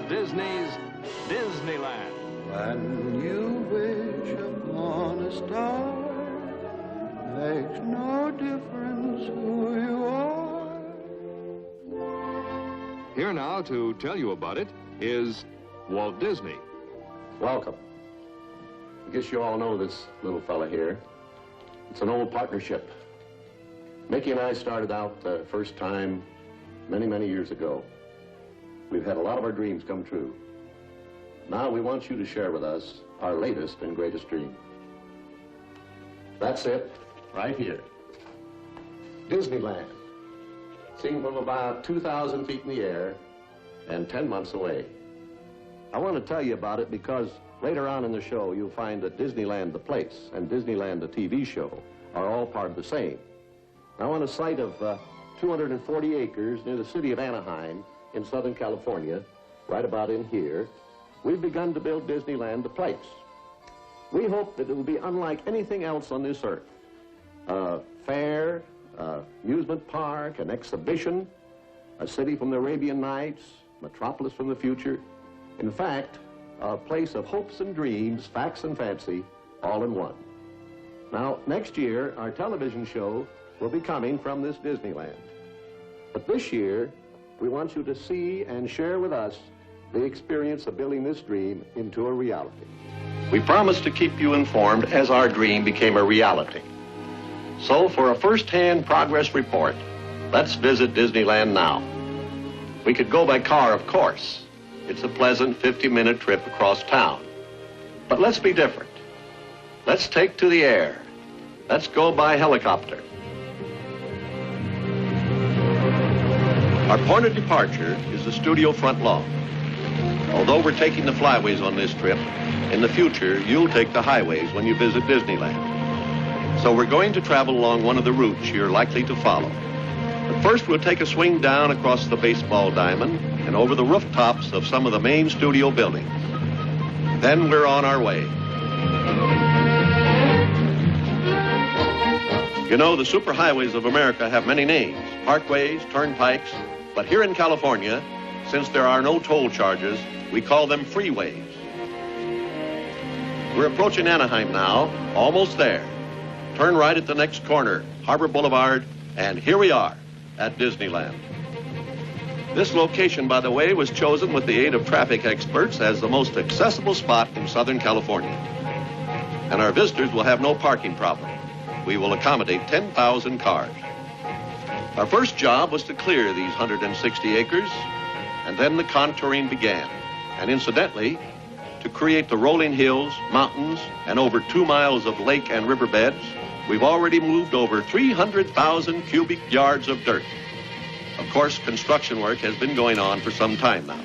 Walt Disney's Disneyland. When you wish upon a star, makes no difference who you are. Here now to tell you about it is Walt Disney. Welcome. I guess you all know this little fella here. It's an old partnership. Mickey and I started out the first time many, many years ago. We've had a lot of our dreams come true. Now we want you to share with us our latest and greatest dream. That's it, right here. Disneyland. Seen from about 2,000 feet in the air and 10 months away. I want to tell you about it because later on in the show you'll find that Disneyland the place and Disneyland the TV show are all part of the same. Now on a site of 240 acres near the city of Anaheim in Southern California, right about in here, we've begun to build Disneyland the place. We hope that it will be unlike anything else on this earth. A fair, amusement park, an exhibition, a city from the Arabian Nights, metropolis from the future. In fact, a place of hopes and dreams, facts and fancy, all in one. Now, next year, our television show will be coming from this Disneyland. But this year, we want you to see and share with us the experience of building this dream into a reality. We promise to keep you informed as our dream became a reality. So, for a first-hand progress report, let's visit Disneyland now. We could go by car, of course. It's a pleasant 50-minute trip across town. But let's be different. Let's take to the air. Let's go by helicopter. Our point of departure is the studio front lawn. Although we're taking the flyways on this trip, in the future, you'll take the highways when you visit Disneyland. So we're going to travel along one of the routes you're likely to follow. But first, we'll take a swing down across the baseball diamond and over the rooftops of some of the main studio buildings. Then we're on our way. You know, the superhighways of America have many names, parkways, turnpikes, but here in California, since there are no toll charges, we call them freeways. We're approaching Anaheim now, almost there. Turn right at the next corner, Harbor Boulevard, and here we are at Disneyland. This location, by the way, was chosen with the aid of traffic experts as the most accessible spot in Southern California. And our visitors will have no parking problem. We will accommodate 10,000 cars. Our first job was to clear these 160 acres, and then the contouring began. And incidentally, to create the rolling hills, mountains, and over 2 miles of lake and riverbeds, we've already moved over 300,000 cubic yards of dirt. Of course, construction work has been going on for some time now.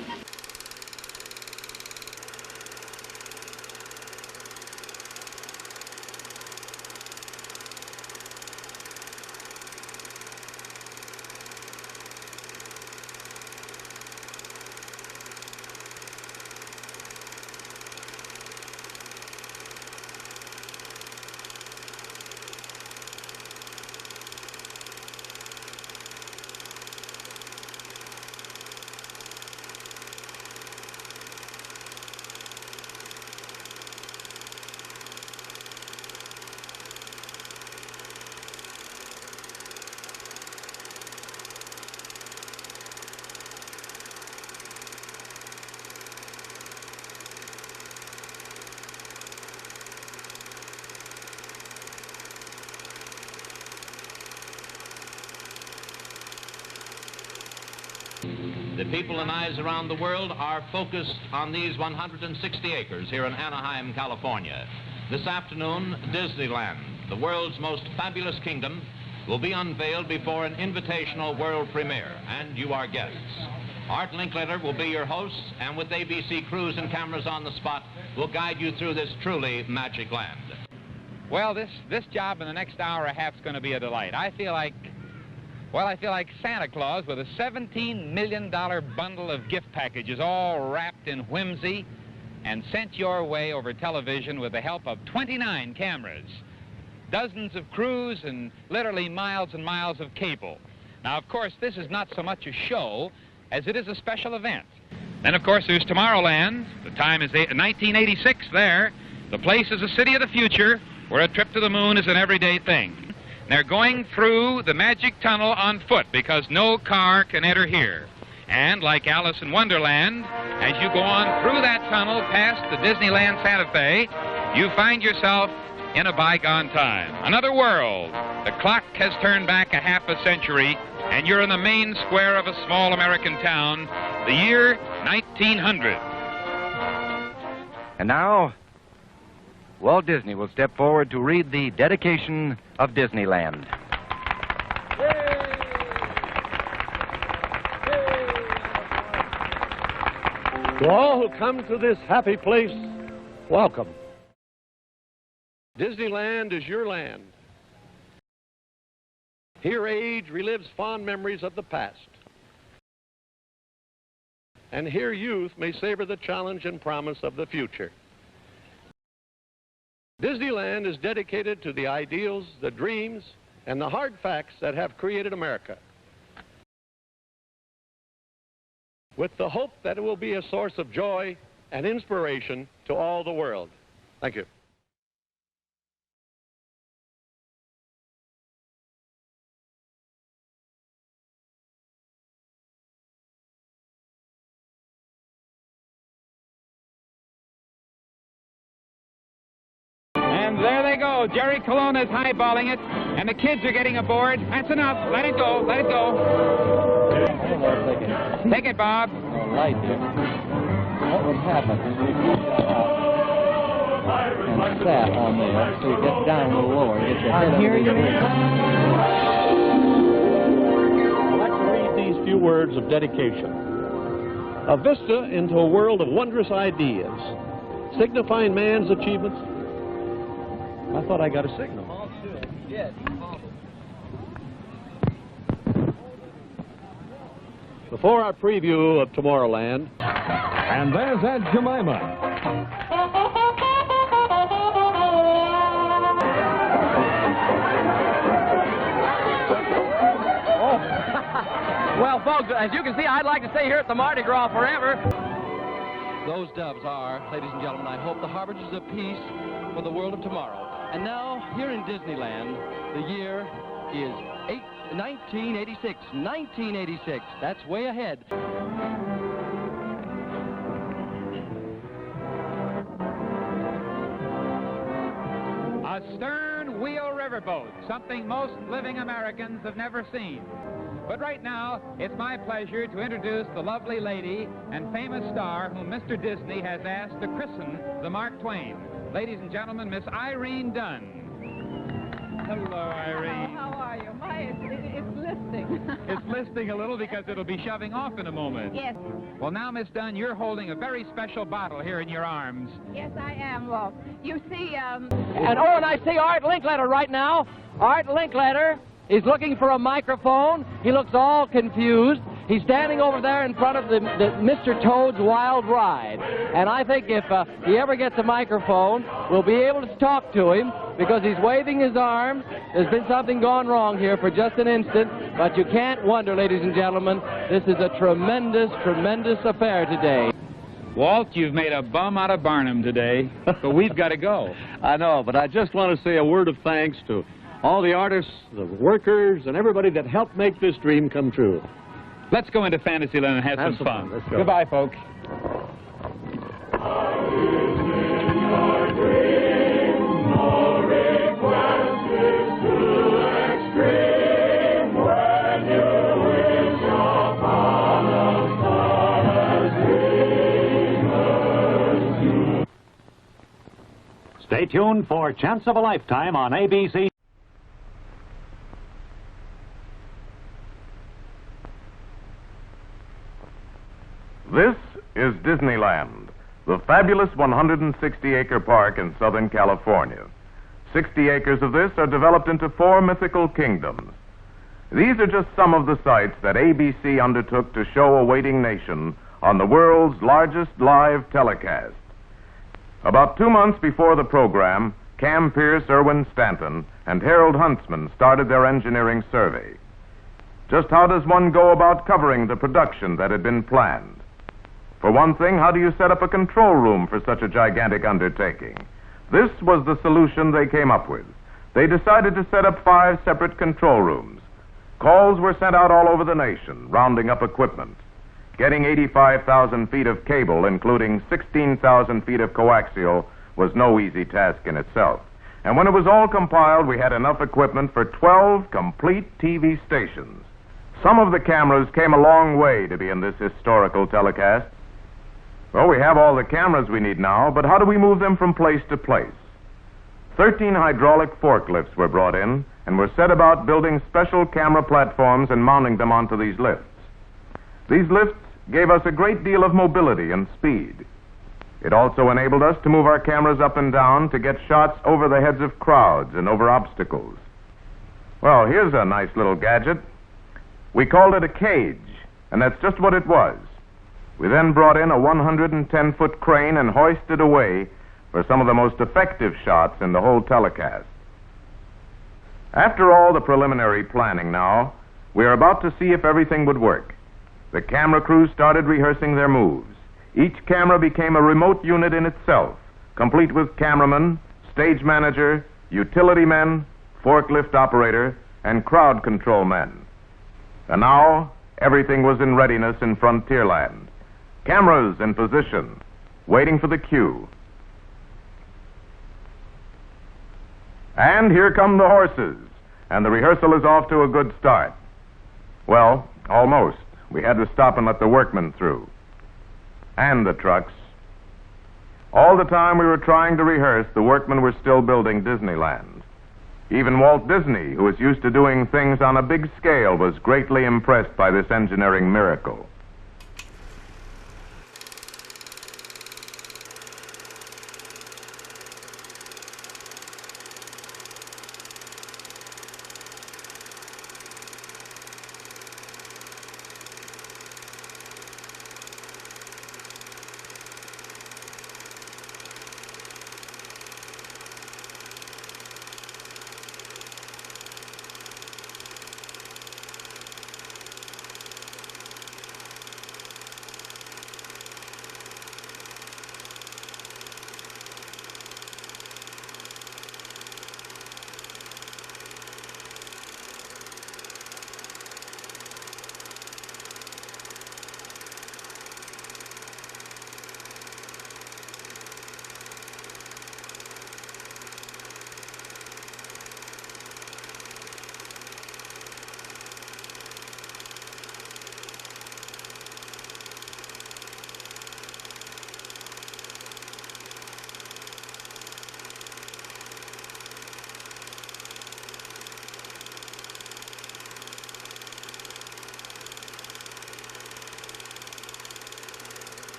The people and eyes around the world are focused on these 160 acres here in Anaheim, California. This afternoon, Disneyland, the world's most fabulous kingdom, will be unveiled before an invitational world premiere, and you are guests. Art Linklater will be your host, and with ABC crews and cameras on the spot, will guide you through this truly magic land. Well, this job in the next hour and a half is going to be a delight. I feel like Santa Claus with a $17 million bundle of gift packages all wrapped in whimsy and sent your way over television with the help of 29 cameras, dozens of crews, and literally miles and miles of cable. Now, of course, this is not so much a show as it is a special event. Then, of course, there's Tomorrowland. The time is 1986 there. The place is a city of the future where a trip to the moon is an everyday thing. They're going through the magic tunnel on foot because no car can enter here. And like Alice in Wonderland, as you go on through that tunnel past the Disneyland Santa Fe, you find yourself in a bygone time. Another world. The clock has turned back a half a century, and you're in the main square of a small American town, the year 1900. And now, Walt Disney will step forward to read the dedication of Disneyland. To all who come to this happy place, welcome. Disneyland is your land. Here age relives fond memories of the past. And here youth may savor the challenge and promise of the future. Disneyland is dedicated to the ideals, the dreams, and the hard facts that have created America, with the hope that it will be a source of joy and inspiration to all the world. Thank you. And there they go. Jerry Colonna's highballing it, and the kids are getting aboard. That's enough. Let it go. Let it go. Take it, Bob. Light here. What would happen if we got out and sat on there so you get down a little lower and get your head up? I'd like to read these few words of dedication. A vista into a world of wondrous ideas, signifying man's achievements. I thought I got a signal. Before our preview of Tomorrowland. And there's Aunt Jemima. Well, folks, as you can see, I'd like to stay here at the Mardi Gras forever. Those doves are, ladies and gentlemen, I hope, the harbingers of peace for the world of tomorrow. And now, here in Disneyland, the year is 1986. 1986. That's way ahead. A stern wheel riverboat, something most living Americans have never seen. But right now, it's my pleasure to introduce the lovely lady and famous star whom Mr. Disney has asked to christen the Mark Twain. Ladies and gentlemen, Miss Irene Dunn. Hello, Irene. Oh, how are you? It's listing. It's listing a little because it'll be shoving off in a moment. Yes. Well, now, Miss Dunn, you're holding a very special bottle here in your arms. Yes, I am, Walt. You see, And I see Art Linkletter right now. Art Linkletter is looking for a microphone. He looks all confused. He's standing over there in front of the Mr. Toad's Wild Ride. And I think if he ever gets a microphone, we'll be able to talk to him because he's waving his arms. There's been something gone wrong here for just an instant, but you can't wonder, ladies and gentlemen, this is a tremendous, tremendous affair today. Walt, you've made a bum out of Barnum today, but we've got to go. I know, but I just want to say a word of thanks to all the artists, the workers, and everybody that helped make this dream come true. Let's go into Fantasyland and have some fun. Let's go. Goodbye, folks. Stay tuned for Chance of a Lifetime on ABC. This is Disneyland, the fabulous 160-acre park in Southern California. 60 acres of this are developed into 4 mythical kingdoms. These are just some of the sights that ABC undertook to show a waiting nation on the world's largest live telecast. About 2 months before the program, Cam Pierce, Irwin Stanton, and Harold Huntsman started their engineering survey. Just how does one go about covering the production that had been planned? For one thing, how do you set up a control room for such a gigantic undertaking? This was the solution they came up with. They decided to set up 5 separate control rooms. Calls were sent out all over the nation, rounding up equipment. Getting 85,000 feet of cable, including 16,000 feet of coaxial, was no easy task in itself. And when it was all compiled, we had enough equipment for 12 complete TV stations. Some of the cameras came a long way to be in this historical telecast. Well, we have all the cameras we need now, but how do we move them from place to place? 13 hydraulic forklifts were brought in and were set about building special camera platforms and mounting them onto these lifts. These lifts gave us a great deal of mobility and speed. It also enabled us to move our cameras up and down to get shots over the heads of crowds and over obstacles. Well, here's a nice little gadget. We called it a cage, and that's just what it was. We then brought in a 110-foot crane and hoisted away for some of the most effective shots in the whole telecast. After all the preliminary planning now, we are about to see if everything would work. The camera crews started rehearsing their moves. Each camera became a remote unit in itself, complete with cameraman, stage manager, utility men, forklift operator, and crowd control men. And now, everything was in readiness in Frontierland. Cameras in position, waiting for the cue. And here come the horses, and the rehearsal is off to a good start. Well, almost. We had to stop and let the workmen through. And the trucks. All the time we were trying to rehearse, the workmen were still building Disneyland. Even Walt Disney, who is used to doing things on a big scale, was greatly impressed by this engineering miracle.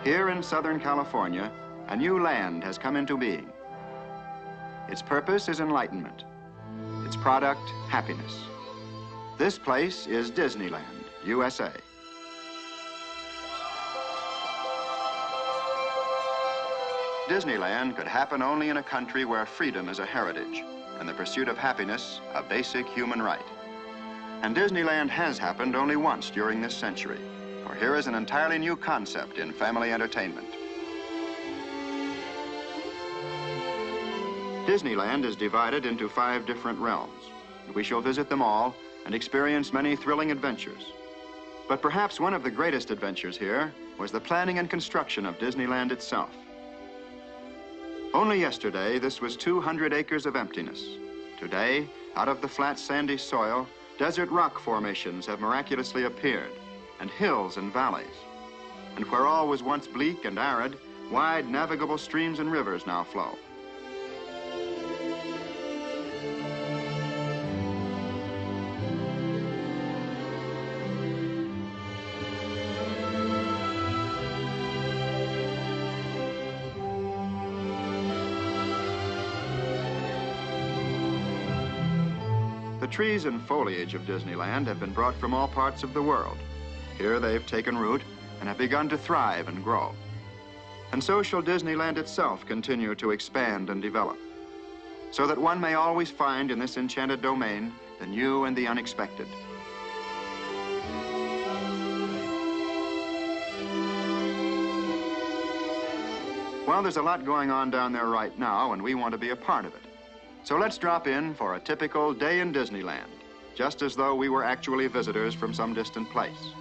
Here in Southern California, a new land has come into being. Its purpose is enlightenment. Its product, happiness. This place is Disneyland, USA. Disneyland could happen only in a country where freedom is a heritage and the pursuit of happiness a basic human right. And Disneyland has happened only once during this century. For here is an entirely new concept in family entertainment. Disneyland is divided into 5 different realms. We shall visit them all and experience many thrilling adventures. But perhaps one of the greatest adventures here was the planning and construction of Disneyland itself. Only yesterday, this was 200 acres of emptiness. Today, out of the flat sandy soil, desert rock formations have miraculously appeared, and hills and valleys. And where all was once bleak and arid, wide navigable streams and rivers now flow. The trees and foliage of Disneyland have been brought from all parts of the world. Here they've taken root and have begun to thrive and grow. And so shall Disneyland itself continue to expand and develop, so that one may always find in this enchanted domain the new and the unexpected. Well, there's a lot going on down there right now, and we want to be a part of it. So let's drop in for a typical day in Disneyland, just as though we were actually visitors from some distant place.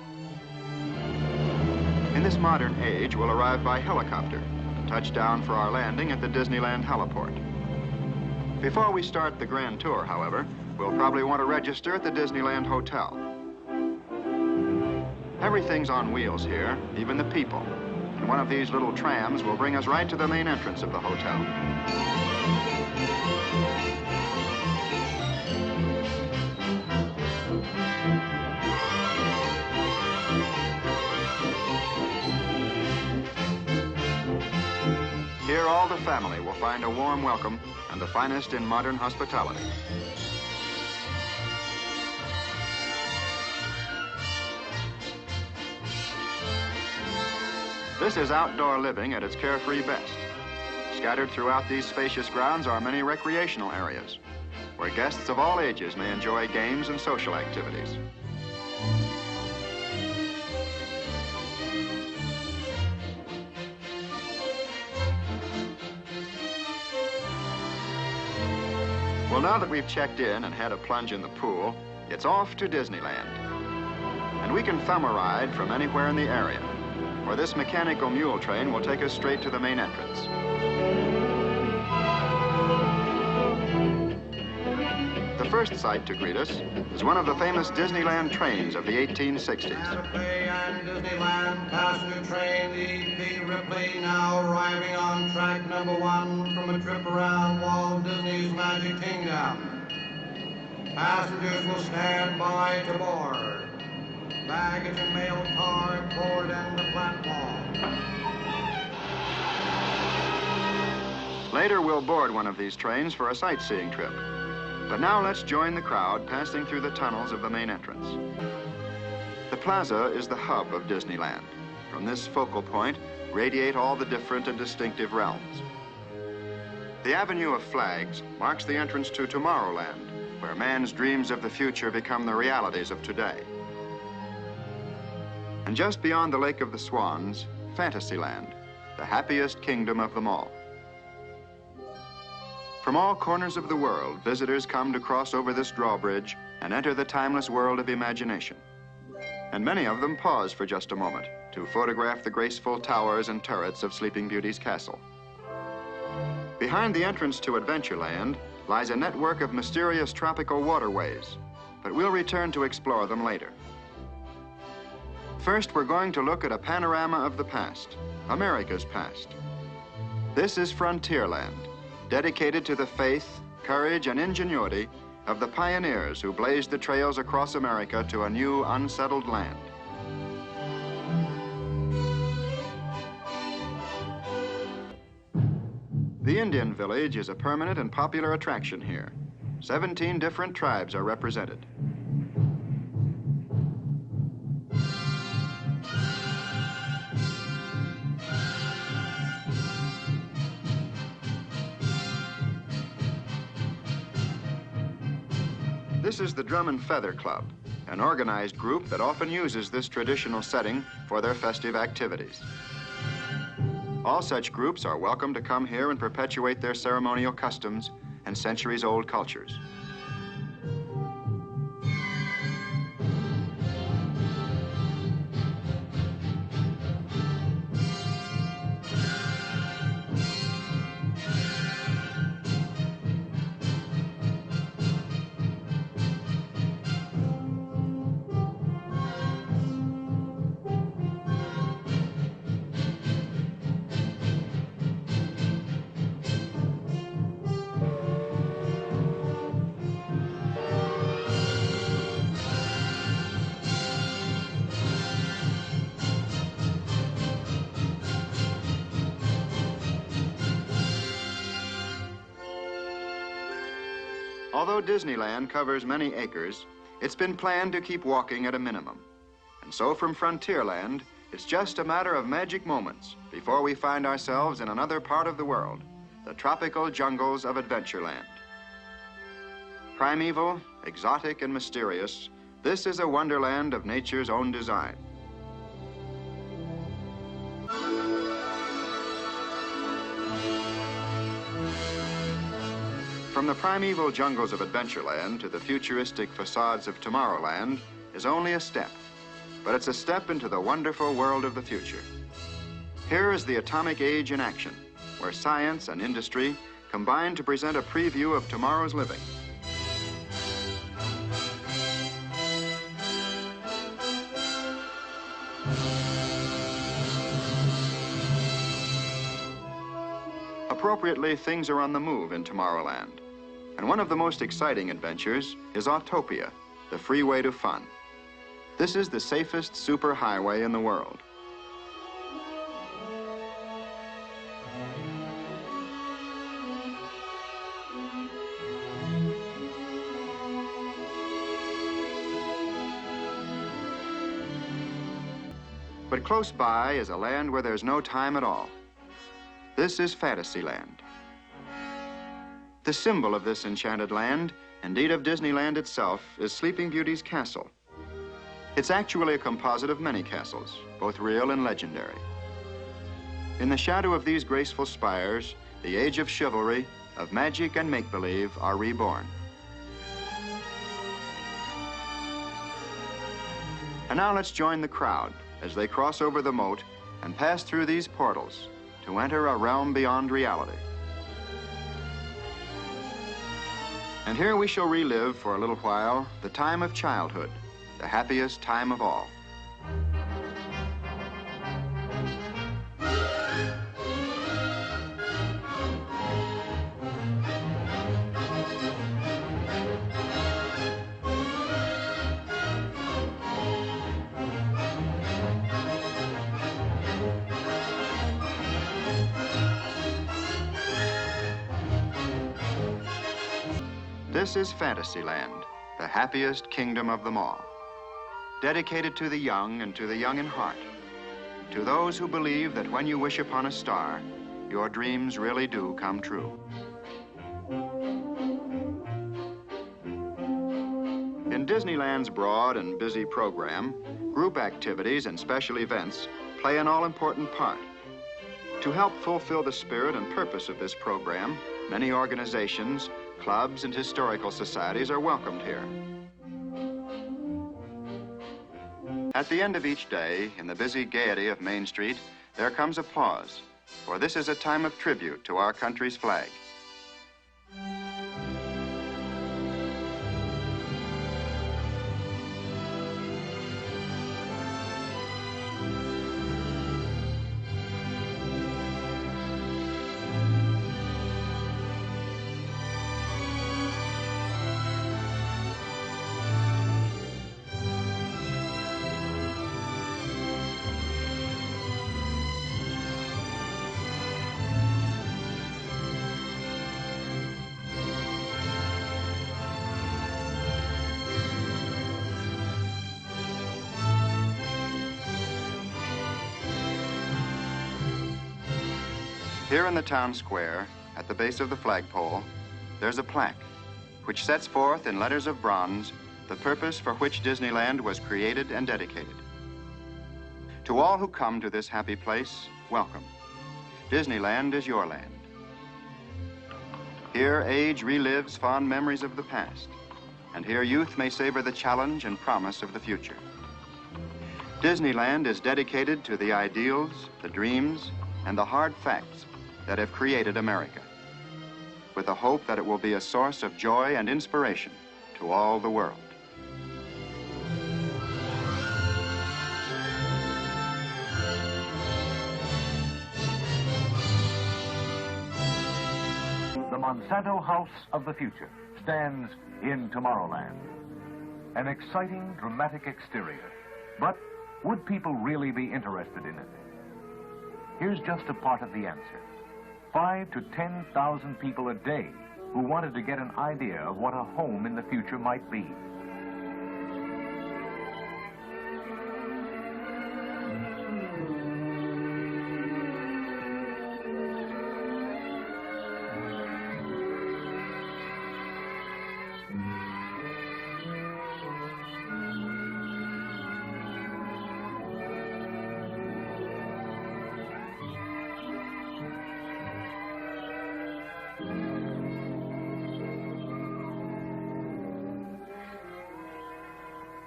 In this modern age, we'll arrive by helicopter and touch down for our landing at the Disneyland heliport. Before we start the grand tour, however, we'll probably want to register at the Disneyland Hotel. Everything's on wheels here, even the people. And one of these little trams will bring us right to the main entrance of the hotel. Here, all the family will find a warm welcome and the finest in modern hospitality. This is outdoor living at its carefree best. Scattered throughout these spacious grounds are many recreational areas, where guests of all ages may enjoy games and social activities. Well, now that we've checked in and had a plunge in the pool, it's off to Disneyland. And we can thumb a ride from anywhere in the area, or this mechanical mule train will take us straight to the main entrance. The first sight to greet us is one of the famous Disneyland trains of the 1860s. And Disneyland passenger train, the EP Ripley, now arriving on track number 1 from a trip around Walt Disney's Magic Kingdom. Passengers will stand by to board. Baggage and mail car board and the platform. Later, we'll board one of these trains for a sightseeing trip. But now let's join the crowd passing through the tunnels of the main entrance. The plaza is the hub of Disneyland. From this focal point radiate all the different and distinctive realms. The Avenue of Flags marks the entrance to Tomorrowland, where man's dreams of the future become the realities of today. And just beyond the Lake of the Swans, Fantasyland, the happiest kingdom of them all. From all corners of the world, visitors come to cross over this drawbridge and enter the timeless world of imagination. And many of them pause for just a moment to photograph the graceful towers and turrets of Sleeping Beauty's castle. Behind the entrance to Adventureland lies a network of mysterious tropical waterways, but we'll return to explore them later. First, we're going to look at a panorama of the past, America's past. This is Frontierland, dedicated to the faith, courage, and ingenuity of the pioneers who blazed the trails across America to a new, unsettled land. The Indian village is a permanent and popular attraction here. 17 different tribes are represented. This is the Drum and Feather Club, an organized group that often uses this traditional setting for their festive activities. All such groups are welcome to come here and perpetuate their ceremonial customs and centuries-old cultures. Although Disneyland covers many acres, it's been planned to keep walking at a minimum. And so from Frontierland, it's just a matter of magic moments before we find ourselves in another part of the world, the tropical jungles of Adventureland. Primeval, exotic, and mysterious, this is a wonderland of nature's own design. From the primeval jungles of Adventureland to the futuristic facades of Tomorrowland is only a step, but it's a step into the wonderful world of the future. Here is the atomic age in action, where science and industry combine to present a preview of tomorrow's living. Appropriately, things are on the move in Tomorrowland. And one of the most exciting adventures is Autopia, the freeway to fun. This is the safest superhighway in the world. But close by is a land where there's no time at all. This is Fantasyland. The symbol of this enchanted land, indeed of Disneyland itself, is Sleeping Beauty's castle. It's actually a composite of many castles, both real and legendary. In the shadow of these graceful spires, the age of chivalry, of magic and make-believe are reborn. And now let's join the crowd as they cross over the moat and pass through these portals to enter a realm beyond reality. And here we shall relive for a little while the time of childhood, the happiest time of all. This is Fantasyland, the happiest kingdom of them all. Dedicated to the young and to the young in heart. To those who believe that when you wish upon a star, your dreams really do come true. In Disneyland's broad and busy program, group activities and special events play an all-important part. To help fulfill the spirit and purpose of this program, many organizations, clubs, and historical societies are welcomed here. At the end of each day, in the busy gaiety of Main Street, there comes applause, for this is a time of tribute to our country's flag. Here in the town square, at the base of the flagpole, there's a plaque which sets forth in letters of bronze the purpose for which Disneyland was created and dedicated. To all who come to this happy place, welcome. Disneyland is your land. Here age relives fond memories of the past, and here youth may savor the challenge and promise of the future. Disneyland is dedicated to the ideals, the dreams, and the hard facts that have created America, with the hope that it will be a source of joy and inspiration to all the world. The Monsanto House of the Future stands in Tomorrowland. An exciting, dramatic exterior. But would people really be interested in it? Here's just a part of the answer. 5,000 to 10,000 people a day who wanted to get an idea of what a home in the future might be.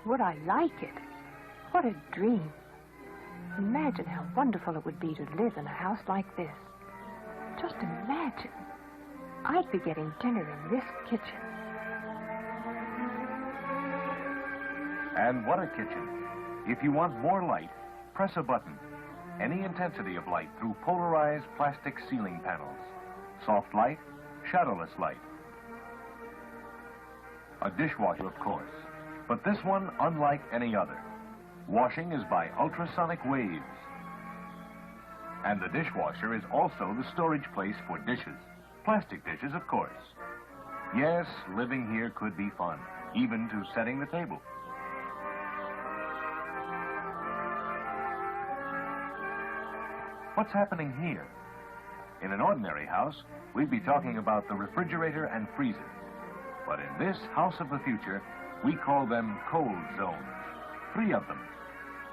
Would I like it? What a dream. Imagine how wonderful it would be to live in a house like this. Just imagine. I'd be getting dinner in this kitchen. And what a kitchen. If you want more light, press a button. Any intensity of light through polarized plastic ceiling panels. Soft light, shadowless light. A dishwasher, of course. But this one, unlike any other. Washing is by ultrasonic waves. And the dishwasher is also the storage place for dishes. Plastic dishes, of course. Yes, living here could be fun, even to setting the table. What's happening here? In an ordinary house, we'd be talking about the refrigerator and freezer. But in this house of the future, we call them cold zones. 3 of them,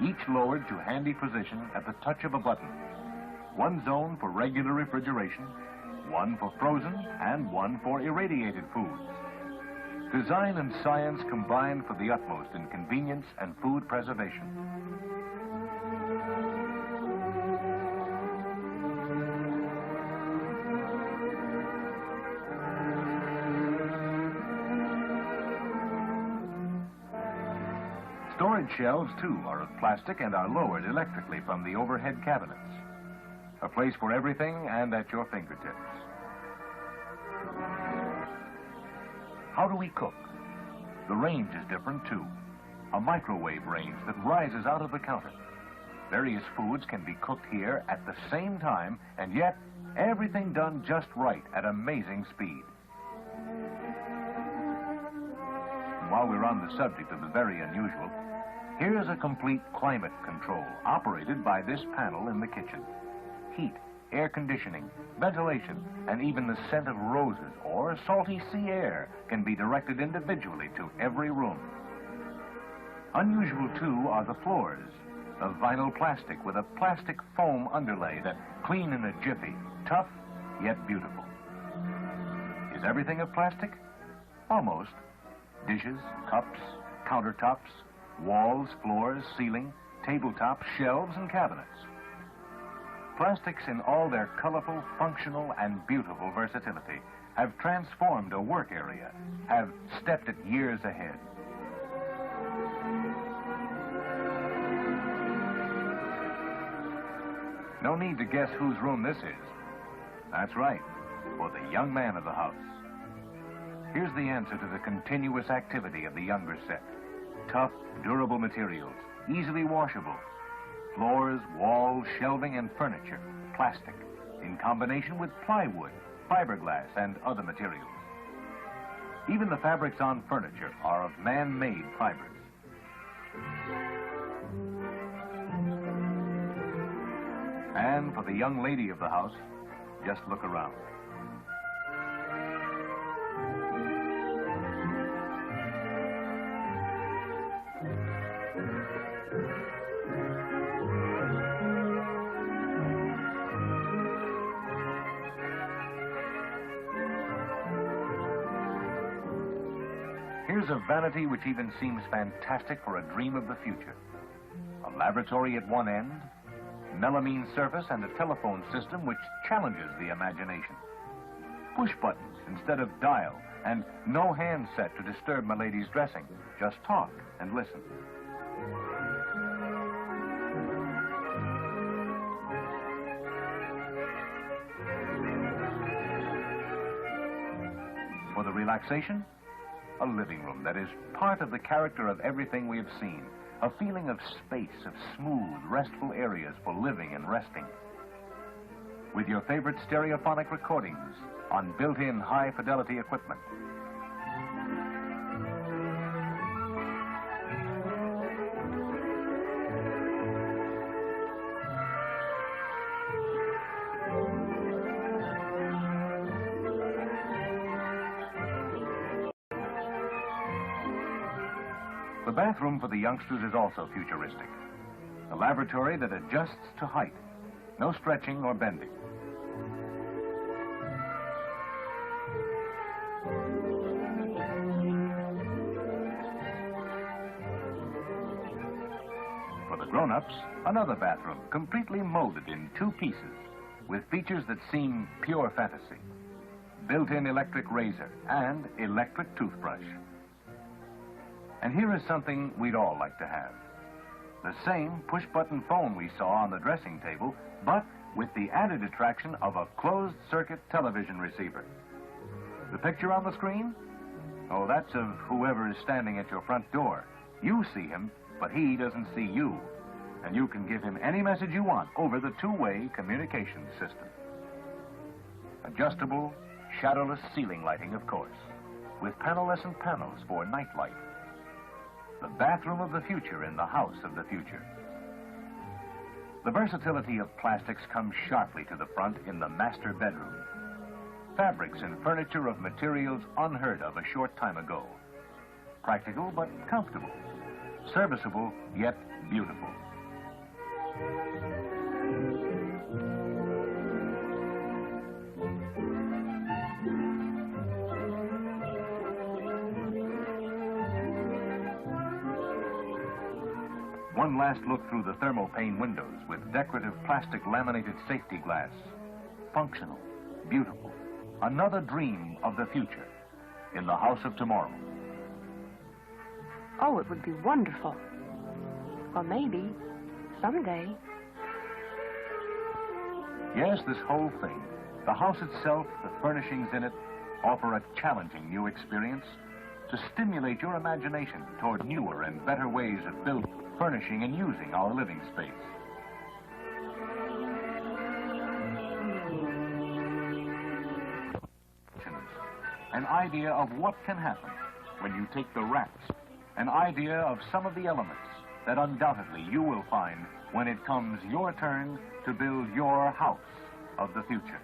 each lowered to handy position at the touch of a button. 1 zone for regular refrigeration, 1 for frozen, and 1 for irradiated foods. Design and science combined for the utmost in convenience and food preservation. Storage shelves, too, are of plastic and are lowered electrically from the overhead cabinets. A place for everything and at your fingertips. How do we cook? The range is different, too. A microwave range that rises out of the counter. Various foods can be cooked here at the same time, and yet everything done just right at amazing speed. And while we're on the subject of the very unusual, here's a complete climate control operated by this panel in the kitchen. Heat, air conditioning, ventilation, and even the scent of roses or salty sea air can be directed individually to every room. Unusual, too, are the floors of vinyl plastic with a plastic foam underlay that clean in a jiffy, tough yet beautiful. Is everything of plastic? Almost. Dishes, cups, countertops, walls, floors, ceiling, tabletops, shelves, and cabinets. Plastics in all their colorful, functional, and beautiful versatility have transformed a work area, have stepped it years ahead. No need to guess whose room this is. That's right, for the young man of the house. Here's the answer to the continuous activity of the younger set. Tough, durable materials, easily washable. Floors, walls, shelving, and furniture, plastic, in combination with plywood, fiberglass, and other materials. Even the fabrics on furniture are of man-made fibers. And for the young lady of the house, just look around. Here's a vanity which even seems fantastic for a dream of the future. A laboratory at one end, melamine surface, and a telephone system which challenges the imagination. Push buttons instead of dial, and no handset to disturb my lady's dressing. Just talk and listen. For the relaxation, a living room that is part of the character of everything we have seen. A feeling of space, of smooth, restful areas for living and resting. with your favorite stereophonic recordings on built-in high-fidelity equipment. The bathroom for the youngsters is also futuristic. A lavatory that adjusts to height. No stretching or bending. For the grown-ups, another bathroom completely molded in 2 pieces with features that seem pure fantasy. Built-in electric razor and electric toothbrush. And here is something we'd all like to have. The same push-button phone we saw on the dressing table, but with the added attraction of a closed-circuit television receiver. The picture on the screen? Oh, that's of whoever is standing at your front door. You see him, but he doesn't see you. And you can give him any message you want over the 2-way communication system. Adjustable, shadowless ceiling lighting, of course, with panel-lesson panels for night light. The bathroom of the future in the house of the future. The versatility of plastics comes sharply to the front in the master bedroom. Fabrics and furniture of materials unheard of a short time ago. Practical but comfortable. Serviceable yet beautiful. One last look through the thermopane windows with decorative plastic laminated safety glass. Functional, beautiful. Another dream of the future in the house of tomorrow. Oh, it would be wonderful. Or maybe, someday. Yes, this whole thing, the house itself, the furnishings in it, offer a challenging new experience to stimulate your imagination toward newer and better ways of building, furnishing, and using our living space. An idea of what can happen when you take the rats, an idea of some of the elements that undoubtedly you will find when it comes your turn to build your house of the future.